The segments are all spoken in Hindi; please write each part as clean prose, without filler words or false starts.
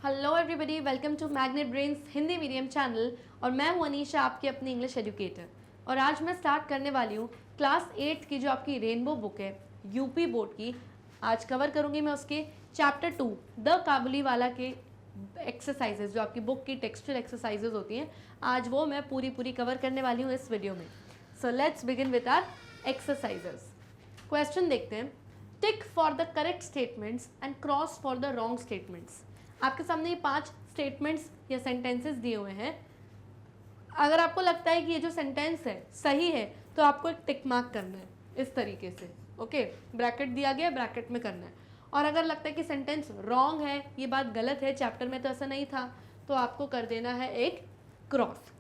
Hello everybody, welcome to Magnet Brains Hindi medium channel. और मैं हूं अनीशा, आपकी अपनी इंग्लिश एजुकेटर। और आज मैं स्टार्ट करने वाली हूं क्लास 8 की जो आपकी रेनबो बुक है यूपी बोर्ड की। आज कवर करूंगी मैं उसके चैप्टर 2 द काबुलीवाला के एक्सरसाइजेज, जो आपकी बुक की टेक्सचुअल एक्सरसाइजेज होती हैं। आज वो मैं पूरी कवर करने वाली हूँ इस वीडियो में। So let's begin with our exercises. Question देखते हैं। Tick for the correct statements and cross for the wrong statements. आपके सामने ये 5 स्टेटमेंट्स या सेंटेंसेस दिए हुए हैं। अगर आपको लगता है कि ये जो सेंटेंस है सही है तो आपको एक टिक मार्क करना है इस तरीके से। ओके, ब्रैकेट दिया गया है, ब्रैकेट में करना है। और अगर लगता है कि सेंटेंस रॉन्ग है, ये बात गलत है, चैप्टर में तो ऐसा नहीं था, तो आपको कर देना है एक क्रॉस।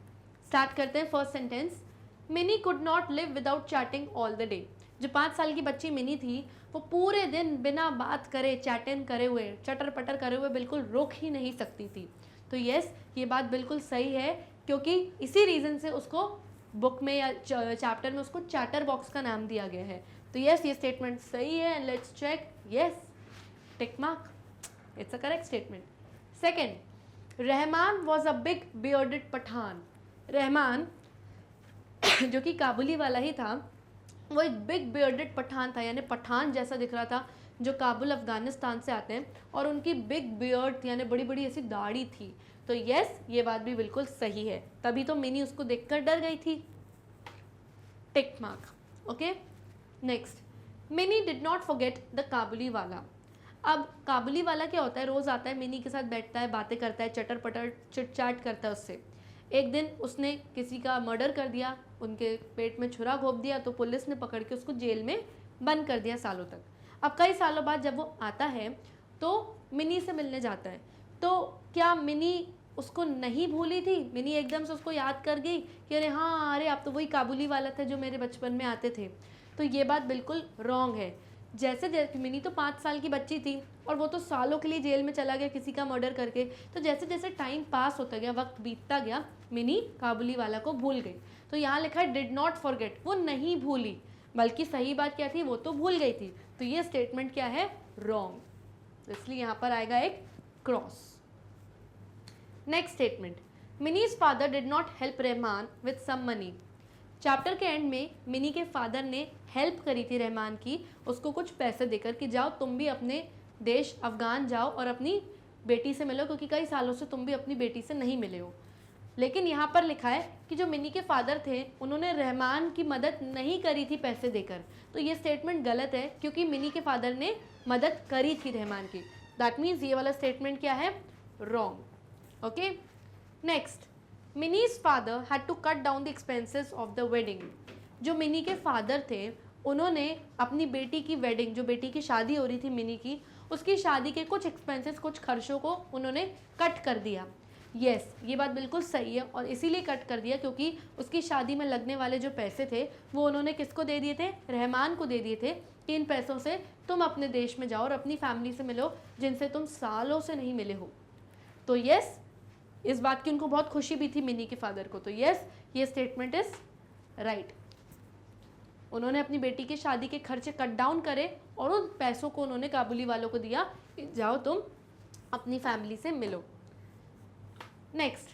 स्टार्ट करते हैं। First sentence, mini could not live without chatting all the day. जो 5 साल की बच्ची मिनी थी वो पूरे दिन बिना बात करे, चैटिंग करे हुए, चटर पटर करे हुए बिल्कुल रुक ही नहीं सकती थी। तो यस, ये बात बिल्कुल सही है, क्योंकि इसी रीज़न से उसको बुक में या चैप्टर में उसको चैटर बॉक्स का नाम दिया गया है। तो यस, ये स्टेटमेंट सही है। And let's check. Yes, tick mark, it's a correct statement. Second, Rahman was a big bearded Pathan. Rahman जो कि काबुली वाला ही था, वो एक बिग बियर्डेड पठान था, यानी पठान जैसा दिख रहा था, जो काबुल अफगानिस्तान से आते हैं। और उनकी बिग बियर्ड यानी बड़ी बड़ी ऐसी दाढ़ी थी। तो यस, ये बात भी बिल्कुल सही है, तभी तो मिनी उसको देखकर डर गई थी। Tick mark. Okay, next, Mini did not forget the Kabuliwala. अब काबुली वाला क्या होता है, रोज़ आता है, मिनी के साथ बैठता है, बातें करता है, चटर पटर चिट चाट करता है उससे। एक दिन उसने किसी का मर्डर कर दिया, उनके पेट में छुरा घोंप दिया, तो पुलिस ने पकड़ के उसको जेल में बंद कर दिया सालों तक। अब कई सालों बाद जब वो आता है तो मिनी से मिलने जाता है। तो क्या मिनी उसको नहीं भूली थी? मिनी एकदम से उसको याद कर गई कि अरे हाँ, अरे आप तो वही काबुली वाला था जो मेरे बचपन में आते थे। तो ये बात बिल्कुल रॉन्ग है। जैसे जैसे मिनी तो 5 साल की बच्ची थी और वो तो सालों के लिए जेल में चला गया किसी का मर्डर करके। तो जैसे जैसे टाइम पास होता गया, वक्त बीतता गया, मिनी काबुली वाला को भूल गई। तो यहाँ लिखा है डिड नॉट फॉरगेट, वो नहीं भूली, बल्कि सही बात क्या थी, वो तो भूल गई थी। तो ये स्टेटमेंट क्या है, रॉन्ग। इसलिए यहाँ पर आएगा एक cross. Next statement, Mini's father did not help Rahman with some money. Chapter के एंड में मिनी के फादर ने हेल्प करी थी रहमान की, उसको कुछ पैसे देकर कि जाओ तुम भी अपने देश अफगान जाओ और अपनी बेटी से मिलो, क्योंकि कई सालों से तुम भी अपनी बेटी से नहीं मिले हो। लेकिन यहाँ पर लिखा है कि जो मिनी के फादर थे उन्होंने रहमान की मदद नहीं करी थी पैसे देकर। तो ये स्टेटमेंट गलत है, क्योंकि मिनी के फादर ने मदद करी थी रहमान की। दैट मीन्स ये वाला स्टेटमेंट क्या है, wrong. Okay, next, Mini's father had to cut down the expenses of the wedding. जो मिनी के फादर थे उन्होंने अपनी बेटी की वेडिंग, जो बेटी की शादी हो रही थी मिनी की, उसकी शादी के कुछ एक्सपेंसेस, कुछ खर्चों को उन्होंने कट कर दिया। यस, ये बात बिल्कुल सही है, और इसीलिए कट कर दिया क्योंकि उसकी शादी में लगने वाले जो पैसे थे वो उन्होंने किसको दे दिए थे, रहमान को दे दिए थे, कि इन पैसों से तुम अपने देश में जाओ और अपनी फैमिली से मिलो जिनसे तुम सालों से नहीं मिले हो। तो यस, इस बात की उनको बहुत खुशी भी थी मिनी के फादर को। तो यस, ये स्टेटमेंट इज राइट। उन्होंने अपनी बेटी की शादी के खर्चे कट डाउन करे और उन पैसों को उन्होंने काबुली वालों को दिया, जाओ तुम अपनी फैमिली से मिलो। Next,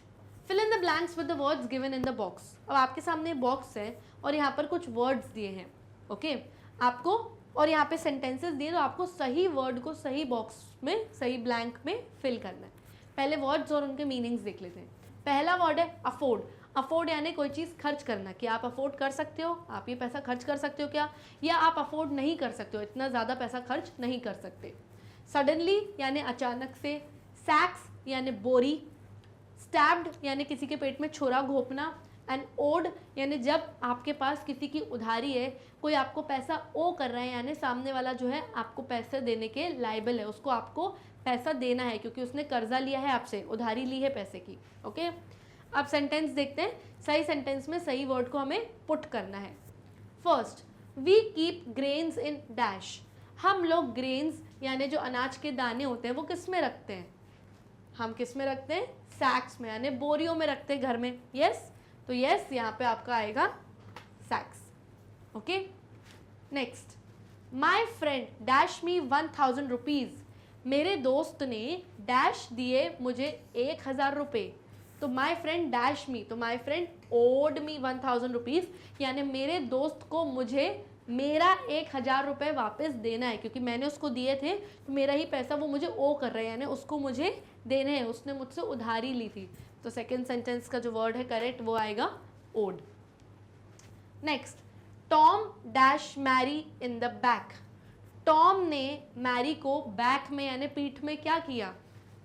fill in the blanks with the words given in the box. अब आपके सामने बॉक्स है और यहाँ पर कुछ वर्ड्स दिए हैं। ओके, आपको, और यहाँ पे सेंटेंसेस दिए, तो आपको सही वर्ड को सही बॉक्स में, सही ब्लैंक में फिल करना है। पहले वर्ड्स और उनके मीनिंग्स देख लेते हैं। पहला वर्ड है अफोर्ड। अफोर्ड यानी कोई चीज़ खर्च करना, कि आप अफोर्ड कर सकते हो, आप ये पैसा खर्च कर सकते हो क्या, या आप अफोर्ड नहीं कर सकते हो, इतना ज़्यादा पैसा खर्च नहीं कर सकते। सडनली यानी अचानक से। सैक्स यानी बोरी। स्टैब्ड यानी किसी के पेट में छुरा घोंपना। एंड ओड यानी जब आपके पास किसी की उधारी है, कोई आपको पैसा ओ कर रहा है, यानी सामने वाला जो है आपको पैसे देने के लायबल है, उसको आपको पैसा देना है क्योंकि उसने कर्जा लिया है आपसे, उधारी ली है पैसे की। ओके, अब सेंटेंस देखते हैं। सही सेंटेंस में सही वर्ड को हमें पुट करना है। First, we keep grains in dash. हम लोग ग्रेन्स यानी जो अनाज के दाने होते हैं वो किस में रखते हैं, हम किस में रखते हैं, सैक्स में, यानी बोरियों में रखते हैं घर में। यस, तो यस, यहाँ पे आपका आएगा sacks. Okay, next, my friend dash me 1000 rupees. मेरे दोस्त ने डैश दिए मुझे 1,000 रुपये, तो माई फ्रेंड डैश मी, तो my friend owed me 1,000 rupees, यानी मेरे दोस्त को मुझे मेरा 1,000 रुपये वापस देना है, क्योंकि मैंने उसको दिए थे तो मेरा ही पैसा वो मुझे ओ कर रहा है, यानी उसको मुझे देने हैं, उसने मुझसे उधारी ली थी। तो सेकेंड सेंटेंस का जो वर्ड है करेक्ट वो आएगा owed. Next, Tom dash Mary in the back. Tom ने मैरी को बैक में यानी पीठ में क्या किया,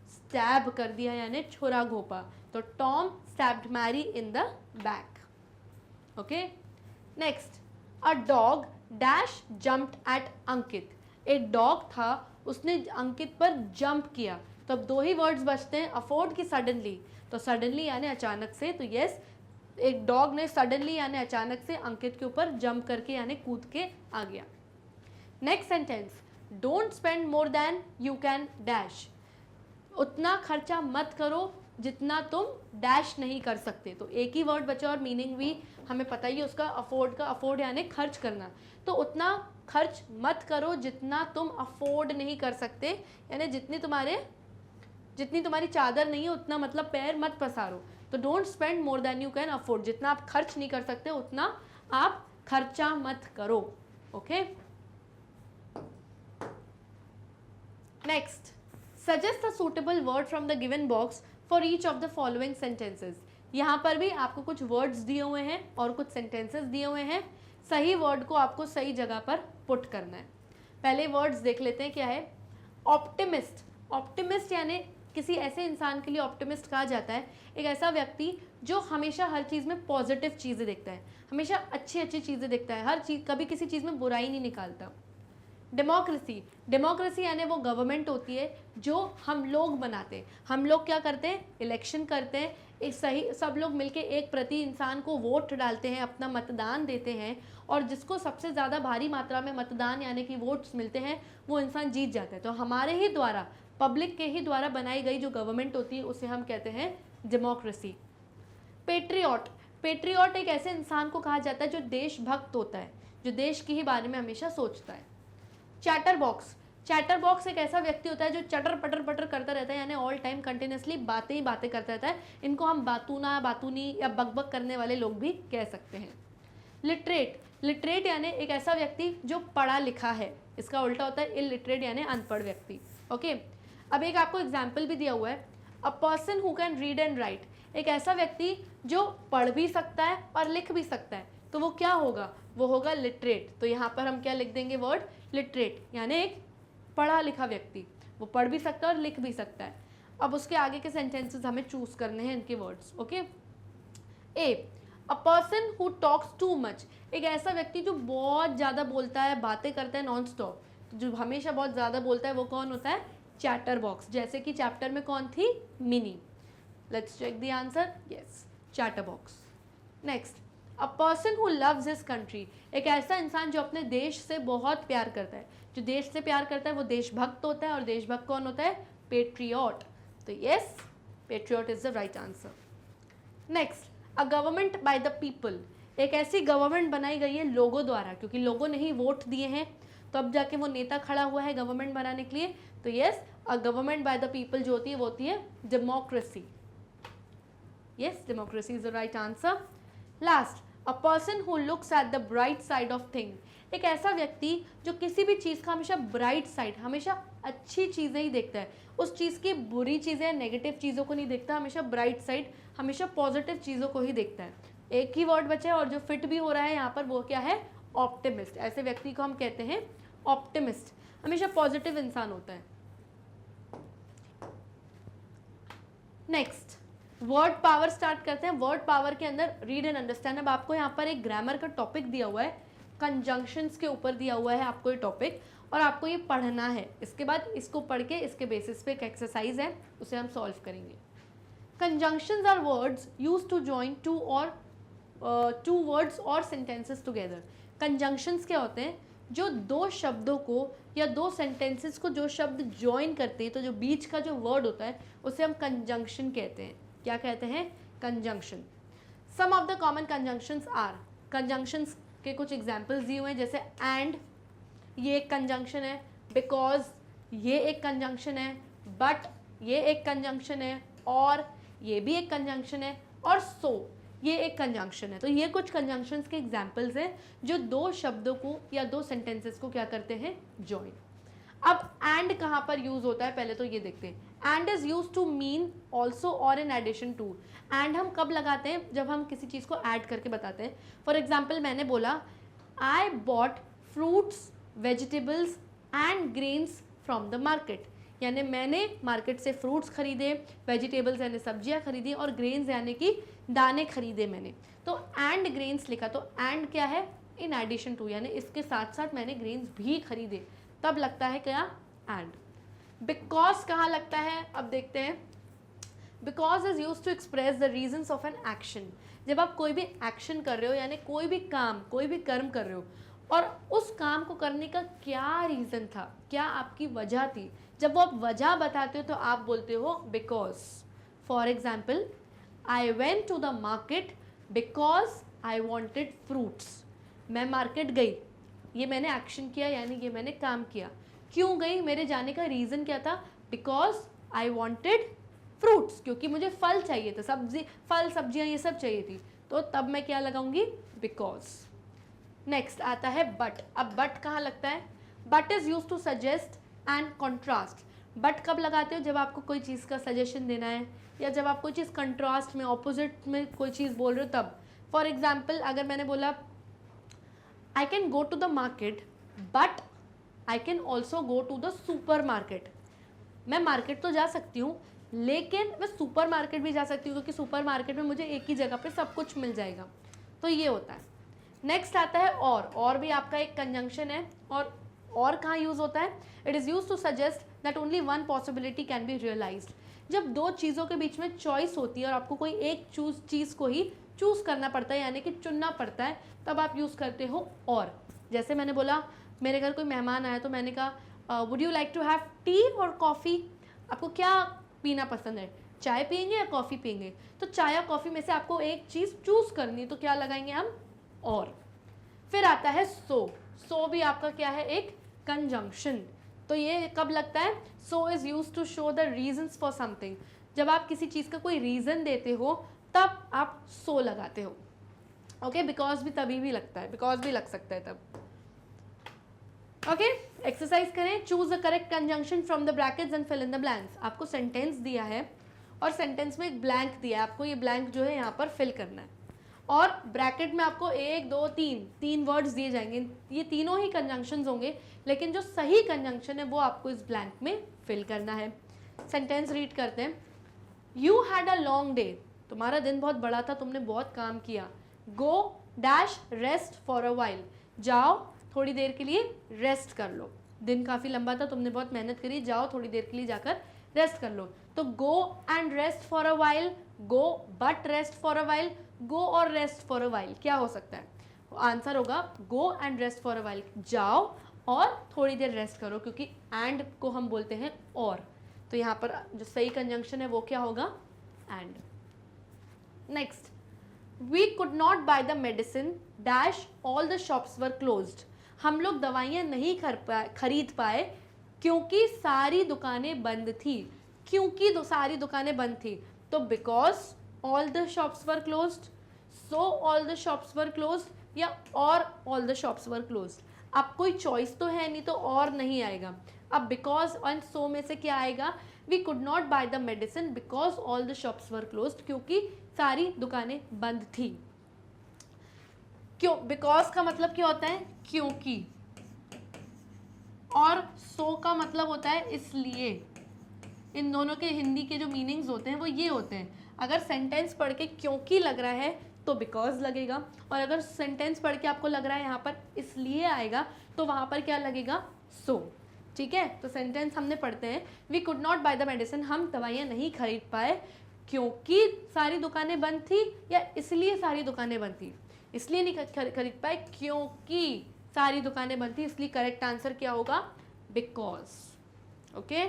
स्टैब कर दिया यानी छुरा घोपा। तो Tom stabbed Mary in the back. Okay, next, a dog dash jumped at Ankit. एक डॉग था, उसने अंकित पर जंप किया। तो अब दो ही वर्ड्स बचते हैं, अफोर्ड की सडनली। तो सडनली यानी अचानक से, तो यस, एक डॉग ने सडनली यानी अचानक से अंकित के ऊपर जंप करके यानी कूद के आ गया। Next sentence, don't spend more than you can dash. उतना खर्चा मत करो जितना तुम डैश नहीं कर सकते। तो एक ही वर्ड बचा और मीनिंग भी हमें पता ही है उसका, अफोर्ड का। अफोर्ड यानी खर्च करना। तो उतना खर्च मत करो जितना तुम अफोर्ड नहीं कर सकते, यानी जितनी तुम्हारी चादर नहीं है उतना मतलब पैर मत पसारो। तो don't spend more than you can afford, जितना आप खर्च नहीं कर सकते उतना आप खर्चा मत करो। Okay, next, suggest a suitable word from the given box for each of the following sentences. यहाँ पर भी आपको कुछ वर्ड्स दिए हुए हैं और कुछ सेंटेंसेस दिए हुए हैं, सही वर्ड को आपको सही जगह पर पुट करना है। पहले वर्ड्स देख लेते हैं क्या है। ऑप्टिमिस्ट। ऑप्टिमिस्ट यानी किसी ऐसे इंसान के लिए ऑप्टिमिस्ट कहा जाता है, एक ऐसा व्यक्ति जो हमेशा हर चीज़ में पॉजिटिव चीज़ें देखता है, हमेशा अच्छी अच्छी चीज़ें देखता है, हर चीज़, कभी किसी चीज़ में बुराई नहीं निकालता। डेमोक्रेसी। डेमोक्रेसी यानी वो गवर्नमेंट होती है जो हम लोग बनाते हैं। हम लोग क्या करते हैं, इलेक्शन करते हैं, एक सही सब लोग मिलके एक प्रति इंसान को वोट डालते हैं, अपना मतदान देते हैं, और जिसको सबसे ज़्यादा भारी मात्रा में मतदान यानी कि वोट्स मिलते हैं वो इंसान जीत जाता है। तो हमारे ही द्वारा, पब्लिक के ही द्वारा बनाई गई जो गवर्नमेंट होती है उसे हम कहते हैं डेमोक्रेसी। पेट्रियट। पेट्रियट एक ऐसे इंसान को कहा जाता है जो देशभक्त होता है, जो देश के ही बारे में हमेशा सोचता है। Chatter box. चैटर बॉक्स एक ऐसा व्यक्ति होता है जो चटर पटर पटर करता रहता है, यानी ऑल टाइम कंटिन्यूसली बातें ही बातें करता रहता है। इनको हम बातूना, बातूनी या बकबक करने वाले लोग भी कह सकते हैं। लिटरेट। लिटरेट यानी एक ऐसा व्यक्ति जो पढ़ा लिखा है, इसका उल्टा होता है इलिटरेट यानी अनपढ़ व्यक्ति। ओके, अब एक आपको एग्जाम्पल भी दिया हुआ है, अ person who can read and right. एक ऐसा व्यक्ति जो पढ़ भी सकता है और लिख भी सकता है, तो वो क्या होगा, वो होगा लिटरेट। तो यहाँ पर हम क्या लिख देंगे, वर्ड लिटरेट, यानी एक पढ़ा लिखा व्यक्ति, वो पढ़ भी सकता है और लिख भी सकता है। अब उसके आगे के सेंटेंसेस हमें चूज करने हैं इनके words. Okay, A, a person who talks too much. एक ऐसा व्यक्ति जो बहुत ज़्यादा बोलता है, बातें करता है नॉन स्टॉप, जो हमेशा बहुत ज़्यादा बोलता है, वो कौन होता है, चैटर बॉक्स। जैसे कि चैप्टर में कौन थी, Mini. Let's check the answer, yes, chatterbox. Next, a person who loves his country. एक ऐसा इंसान जो अपने देश से बहुत प्यार करता है। जो देश से प्यार करता है वो देशभक्त होता है, और देशभक्त कौन होता है, पेट्रियट। तो yes, patriot is the right answer. Next, a government by the people. एक ऐसी गवर्नमेंट बनाई गई है लोगों द्वारा, क्योंकि लोगों ने ही वोट दिए हैं, तो अब जाके वो नेता खड़ा हुआ है गवर्नमेंट बनाने के लिए। तो yes, a government by the people जो होती है वो होती है democracy. Yes, democracy is the right answer. Last, a person who looks at the bright side of thing. एक ऐसा व्यक्ति जो किसी भी चीज़ का हमेशा ब्राइट साइड, हमेशा अच्छी चीज़ें ही देखता है, उस चीज़ की बुरी चीज़ें, नेगेटिव चीज़ों को नहीं देखता, हमेशा ब्राइट साइड, हमेशा पॉजिटिव चीज़ों को ही देखता है। एक ही वर्ड बचा है और जो फिट भी हो रहा है यहाँ पर वो क्या है, ऑप्टिमिस्ट। ऐसे व्यक्ति को हम कहते हैं ऑप्टिमिस्ट, हमेशा पॉजिटिव इंसान होता है। नेक्स्ट, वर्ड पावर स्टार्ट करते हैं। वर्ड पावर के अंदर रीड एंड अंडरस्टैंड। अब आपको यहाँ पर एक ग्रामर का टॉपिक दिया हुआ है, कंजंक्शंस के ऊपर दिया हुआ है आपको ये टॉपिक, और आपको ये पढ़ना है। इसके बाद इसको पढ़ के इसके बेसिस पे एक एक्सरसाइज है, उसे हम सॉल्व करेंगे। Conjunctions are words used to join two words और सेंटेंसेस टुगेदर। कंजंक्शंस क्या होते हैं, जो दो शब्दों को या दो सेंटेंसेस को जो शब्द ज्वाइन करते हैं, तो जो बीच का जो वर्ड होता है उसे हम कंजंक्शन कहते हैं। क्या कहते हैं, conjunction. Some of the common conjunctions are. Conjunctions के कुछ एग्जाम्पल्स दिए हुए हैं, जैसे एंड, ये एक कंजंक्शन है। बिकॉज, ये एक कंजंक्शन है, बट ये एक कंजंक्शन है, और ये भी एक कंजंक्शन है, और सो ये एक कंजंक्शन है। तो ये कुछ कंजंक्शंस के एग्जांपल्स हैं जो दो शब्दों को या दो सेंटेंसेस को क्या करते हैं, जॉइन। अब एंड कहाँ पर यूज होता है, पहले तो ये देखते हैं। And is use to mean also और इन एडिशन टू। एंड हम कब लगाते हैं, जब हम किसी चीज़ को ऐड करके बताते हैं। फॉर एग्जाम्पल मैंने बोला I bought fruits, vegetables and grains from the market, यानी मैंने मार्केट से फ्रूट्स खरीदे, वेजिटेबल्स यानी सब्जियां खरीदी, और ग्रेन्स यानी कि दाने खरीदे मैंने। तो एंड ग्रेन्स लिखा, तो एंड क्या है, इन एडिशन टू, यानी इसके साथ साथ मैंने ग्रेन्स भी खरीदे, तब लगता है क्या, एंड। बिकॉज कहाँ लगता है, अब देखते हैं। Because is use to express the reasons of an action. जब आप कोई भी एक्शन कर रहे हो, यानी कोई भी काम, कोई भी कर्म कर रहे हो, और उस काम को करने का क्या रीज़न था, क्या आपकी वजह थी, जब वो आप वजह बताते हो तो आप बोलते हो because. For example, I went to the market because I wanted fruits. मैं मार्केट गई, ये मैंने एक्शन किया, यानी ये मैंने काम किया। क्यों गई, मेरे जाने का रीज़न क्या था, बिकॉज आई वॉन्टेड फ्रूट्स, क्योंकि मुझे फल चाहिए था, फल सब्जियां ये सब चाहिए थी, तो तब मैं क्या लगाऊंगी, बिकॉज। नेक्स्ट आता है बट। अब बट कहाँ लगता है, but is use to suggest and contrast. But कब लगाते हो, जब आपको कोई चीज़ का सजेशन देना है, या जब आप कोई चीज़ कंट्रास्ट में, ऑपोजिट में कोई चीज़ बोल रहे हो तब। फॉर एग्जाम्पल, अगर मैंने बोला I can go to the market but I can also go to the supermarket. मैं मार्केट तो जा सकती हूँ, लेकिन मैं सुपर मार्केट भी जा सकती हूँ, क्योंकि सुपर मार्केट में मुझे एक ही जगह पे सब कुछ मिल जाएगा। तो ये होता है। नेक्स्ट आता है और भी आपका एक कंजंक्शन है। और कहाँ यूज़ होता है, it is use to suggest that only one possibility can be realised. जब दो चीज़ों के बीच में चॉइस होती है और आपको कोई एक चीज़ को ही चूज़ करना पड़ता है, यानी कि चुनना पड़ता है, तब आप यूज़ करते हो और। जैसे मैंने बोला मेरे घर कोई मेहमान आया, तो मैंने कहा would you like to have tea और कॉफ़ी, आपको क्या पीना पसंद है, चाय पियेंगे या कॉफ़ी पियेंगे। तो चाय या कॉफ़ी में से आपको एक चीज़ चूज़ करनी है, तो क्या लगाएंगे हम, और। फिर आता है सो भी आपका क्या है, एक कंजंक्शन। तो ये कब लगता है, so is use to show the reasons for something. जब आप किसी चीज़ का कोई रीज़न देते हो तब आप सो लगाते हो। ओके, बिकॉज भी तभी भी लगता है, बिकॉज भी लग सकता है तब। ओके, एक्सरसाइज करें। Choose the correct conjunction from the brackets and fill in the blanks. आपको सेंटेंस दिया है और सेंटेंस में एक ब्लैंक दिया है, आपको ये ब्लैंक जो है यहाँ पर फिल करना है। और ब्रैकेट में आपको 1 2 3 वर्ड्स दिए जाएंगे, ये तीनों ही कंजंक्शंस होंगे, लेकिन जो सही कंजंक्शन है वो आपको इस ब्लैंक में फिल करना है। सेंटेंस रीड करते हैं। You had a long day, तुम्हारा दिन बहुत बड़ा था, तुमने बहुत काम किया। गो dash rest for a while, जाओ थोड़ी देर के लिए रेस्ट कर लो, दिन काफ़ी लंबा था, तुमने बहुत मेहनत करी, जाओ थोड़ी देर के लिए जाकर रेस्ट कर लो। तो go and rest for a while, go but rest for a while, go or rest for a while, क्या हो सकता है, आंसर होगा गो and rest for a while, जाओ और थोड़ी देर रेस्ट करो, क्योंकि एंड को हम बोलते हैं और। तो यहाँ पर जो सही कंजंक्शन है वो क्या होगा, and. Next, we could not buy the medicine dash all the shops were closed. हम लोग दवाइयाँ नहीं खरीद पाए क्योंकि सारी दुकानें बंद थी। क्योंकि सारी दुकानें बंद थी, तो because all the shops were closed, so all the shops were closed, या और all the shops were closed. अब कोई चॉइस तो है नहीं, तो और नहीं आएगा। अब बिकॉज एंड सो में से क्या आएगा, we could not buy the medicine because all the shops were closed, क्योंकि सारी दुकानें बंद थी। क्यों, बिकॉज का मतलब क्या होता है, क्योंकि, और सो का मतलब होता है इसलिए। इन दोनों के हिंदी के जो मीनिंग्स होते हैं वो ये होते हैं। अगर सेंटेंस पढ़ के क्योंकि लग रहा है तो बिकॉज लगेगा, और अगर सेंटेंस पढ़ के आपको लग रहा है यहाँ पर इसलिए आएगा, तो वहाँ पर क्या लगेगा, सो। ठीक है, तो सेंटेंस हमने पढ़ते हैं। We could not buy the medicine, हम दवाइयाँ नहीं खरीद पाए क्योंकि सारी दुकानें बंद थी, या इसलिए सारी दुकानें बंद थी। इसलिए नहीं खरीद पाए क्योंकि सारी दुकानें बंद थी, इसलिए करेक्ट आंसर क्या होगा, because. Okay,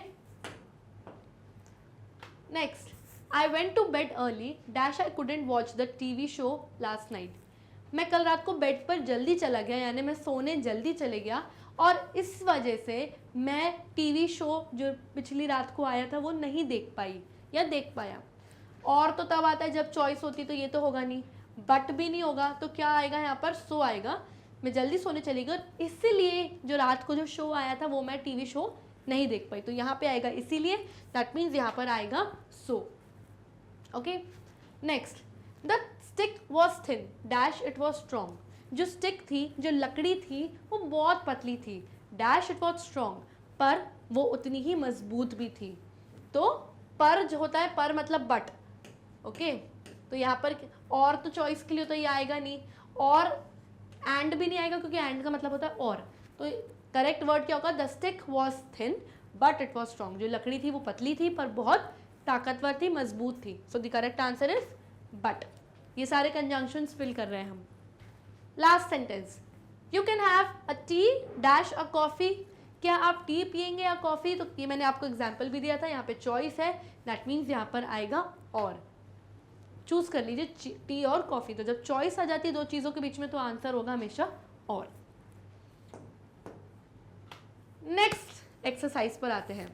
next, I went to bed early dash I couldn't watch the TV show last night. मैं कल रात को बेड पर जल्दी चला गया, यानी मैं सोने जल्दी चले गया और इस वजह से मैं टीवी शो जो पिछली रात को आया था वो नहीं देख पाई या देख पाया। और तो तब आता है जब चॉइस होती, तो ये तो होगा नहीं, बट भी नहीं होगा, तो क्या आएगा यहाँ पर, सो आएगा, मैं जल्दी सोने चली गई, इसीलिए जो रात को जो शो आया था वो मैं टीवी शो नहीं देख पाई। तो यहाँ पे आएगा इसीलिए, दैट मीन्स यहाँ पर आएगा so. Okay, next, the stick was thin dash it was strong. जो स्टिक थी, जो लकड़ी थी, वो बहुत पतली थी, डैश इट वॉज स्ट्रॉन्ग, पर वो उतनी ही मजबूत भी थी। तो पर जो होता है, पर मतलब बट, ओके, तो यहाँ पर और तो चॉइस के लिए तो ये आएगा नहीं, और एंड भी नहीं आएगा क्योंकि एंड का मतलब होता है और। तो करेक्ट वर्ड क्या होगा, the stick was thin but it was strong. जो लकड़ी थी वो पतली थी पर बहुत ताकतवर थी, मजबूत थी। So the correct answer is but. ये सारे कंजंक्शंस फिल कर रहे हैं हम। Last sentence, you can have a T dash a coffee. क्या आप टी पियेंगे या कॉफ़ी? तो ये मैंने आपको एग्जाम्पल भी दिया था, यहाँ पे चॉइस है, दैट मीन्स यहाँ पर आएगा और। चूज कर लीजिए टी और कॉफ़ी। तो जब चॉइस आ जाती है दो चीज़ों के बीच में तो आंसर होगा हमेशा और। नेक्स्ट एक्सरसाइज पर आते हैं।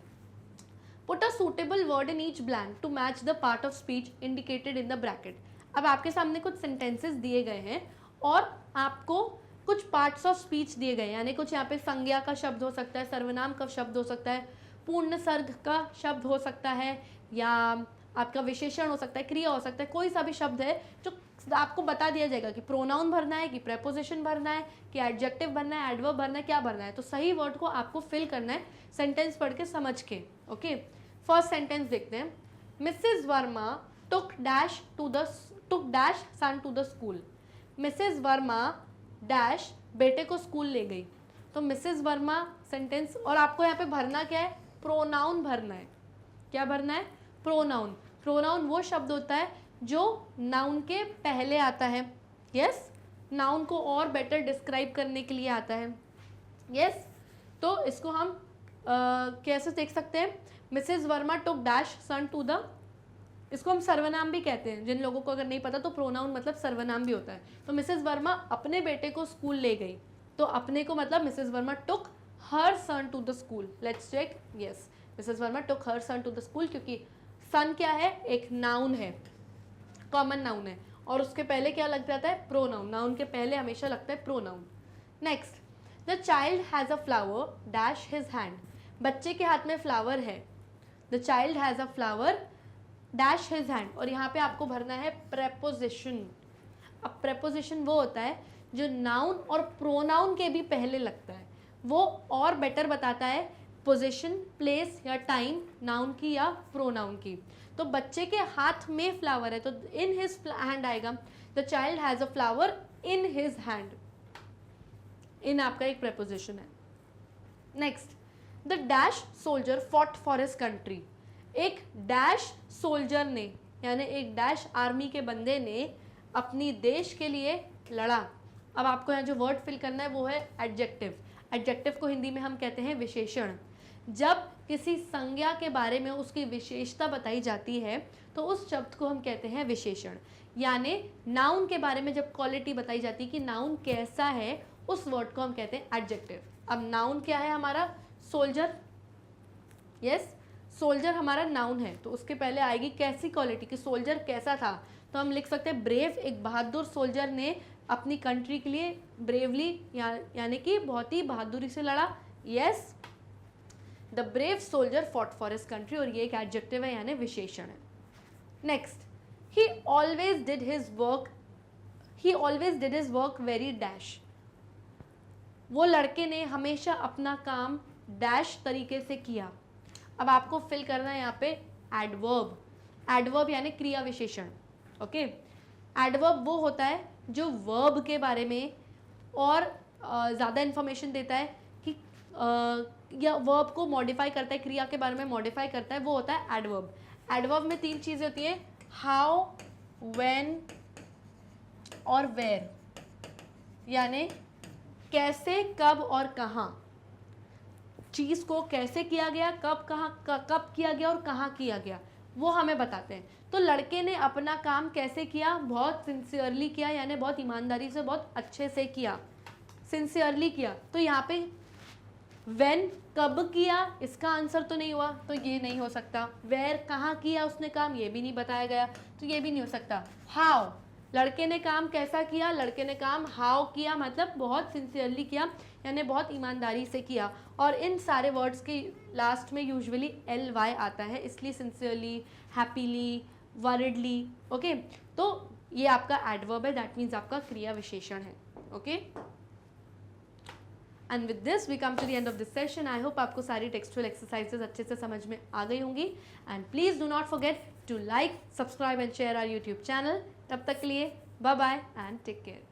Put a suitable word in each blank to match the part of speech indicated in the bracket. अब आपके सामने कुछ सेंटेंसेस दिए गए हैं और आपको कुछ पार्ट्स ऑफ स्पीच दिए गए हैं, यानी कुछ यहाँ पे संज्ञा का शब्द हो सकता है, सर्वनाम का शब्द हो सकता है, पूर्ण सर्ग का शब्द हो सकता है, या आपका विशेषण हो सकता है, क्रिया हो सकता है, कोई सा भी शब्द है जो आपको बता दिया जाएगा कि प्रोनाउन भरना है, कि प्रेपोजिशन भरना है, कि एडजेक्टिव भरना है, एडवर्ब भरना है, क्या भरना है। तो सही वर्ड को आपको फिल करना है सेंटेंस पढ़ के समझ के। ओके, फर्स्ट सेंटेंस देखते हैं। Mrs Verma took dash son to the school. Mrs Verma dash बेटे को स्कूल ले गई। तो मिसेज वर्मा सेंटेंस, और आपको यहाँ पे भरना क्या है, प्रोनाउन भरना है। क्या भरना है, प्रोनाउन। प्रोनाउन वो शब्द होता है जो नाउन के पहले आता है। यस, नाउन को और बेटर डिस्क्राइब करने के लिए आता है। यस, तो इसको हम कैसे देख सकते हैं, Mrs Verma took dash son to the, इसको हम सर्वनाम भी कहते हैं। जिन लोगों को अगर नहीं पता तो प्रोनाउन मतलब सर्वनाम भी होता है। तो मिसेज वर्मा अपने बेटे को स्कूल ले गई, तो अपने को मतलब Mrs Verma took her son to the school. Let's check. Yes, Mrs Verma took her son to the school, क्योंकि सन क्या है, एक नाउन है, कॉमन नाउन है, और उसके पहले क्या लग जाता है, प्रोनाउन। नाउन के पहले हमेशा लगता है pronoun. Next, the child has a flower dash his hand. बच्चे के हाथ में फ्लावर है। The child has a flower dash his hand, और यहाँ पे आपको भरना है प्रेपोजिशन। अब प्रेपोजिशन वो होता है जो नाउन और प्रोनाउन के भी पहले लगता है, वो और बेटर बताता है पोजीशन, प्लेस या टाइम नाउन की या प्रोनाउन की। तो बच्चे के हाथ में फ्लावर है तो इन हिज हैंड आएगा। The child has a flower in his hand. In आपका एक प्रेपोजिशन है। Next, the dash soldier fought for his country. एक डैश सोल्जर ने, यानी एक डैश आर्मी के बंदे ने अपनी देश के लिए लड़ा। अब आपको यहाँ जो वर्ड फिल करना है वो है एडजेक्टिव। एडजेक्टिव को हिंदी में हम कहते हैं विशेषण। जब किसी संज्ञा के बारे में उसकी विशेषता बताई जाती है तो उस शब्द को हम कहते हैं विशेषण। यानी नाउन के बारे में जब क्वालिटी बताई जाती है कि नाउन कैसा है, उस वर्ड को हम कहते हैं एडजेक्टिव। अब नाउन क्या है हमारा, सोल्जर। यस, सोल्जर हमारा नाउन है, तो उसके पहले आएगी कैसी क्वालिटी, कि सोल्जर कैसा था। तो हम लिख सकते हैं ब्रेव, एक बहादुर सोल्जर ने अपनी कंट्री के लिए ब्रेवली यानी कि बहुत ही बहादुरी से लड़ा। Yes, the brave soldier fought for his country, और ये एक एडजेक्टिव है यानी विशेषण है। Next, he always did his work very dash. वो लड़के ने हमेशा अपना काम डैश तरीके से किया। अब आपको फिल करना है यहाँ पे एडवर्ब। एडवर्ब यानी क्रिया विशेषण। ओके, एडवर्ब वो होता है जो वर्ब के बारे में और ज़्यादा इन्फॉर्मेशन देता है कि या वर्ब को मॉडिफाई करता है, क्रिया के बारे में मॉडिफाई करता है, वो होता है एडवर्ब। एडवर्ब में तीन चीज़ें होती हैं, हाउ, व्हेन और वेयर। यानी कैसे, कब और कहाँ। चीज़ को कैसे किया गया, कब कब किया गया और कहाँ किया गया, वो हमें बताते हैं। तो लड़के ने अपना काम कैसे किया, बहुत सिंसियरली किया, यानी बहुत ईमानदारी से, बहुत अच्छे से किया, सिंसियरली किया। तो यहाँ पे व्हेन कब किया, इसका आंसर तो नहीं हुआ, तो ये नहीं हो सकता। वेयर कहाँ किया उसने काम, ये भी नहीं बताया गया, तो ये भी नहीं हो सकता। हाउ, लड़के ने काम कैसा किया, लड़के ने काम हाउ किया, मतलब बहुत सिंसियरली किया, यानी बहुत ईमानदारी से किया। और इन सारे वर्ड्स के लास्ट में यूजुअली ly आता है, इसलिए सिंसियरली, हैप्पीली, वरिडली। ओके, तो ये आपका एडवर्ब है, दैट मीन्स आपका क्रिया विशेषण है। Okay, and with this we come to the end of this session. I hope आपको सारी टेक्सचुअल एक्सरसाइजेज अच्छे से समझ में आ गई होंगी। And please do not forget to like, subscribe and share our YouTube channel. तब तक के लिए bye bye and take care.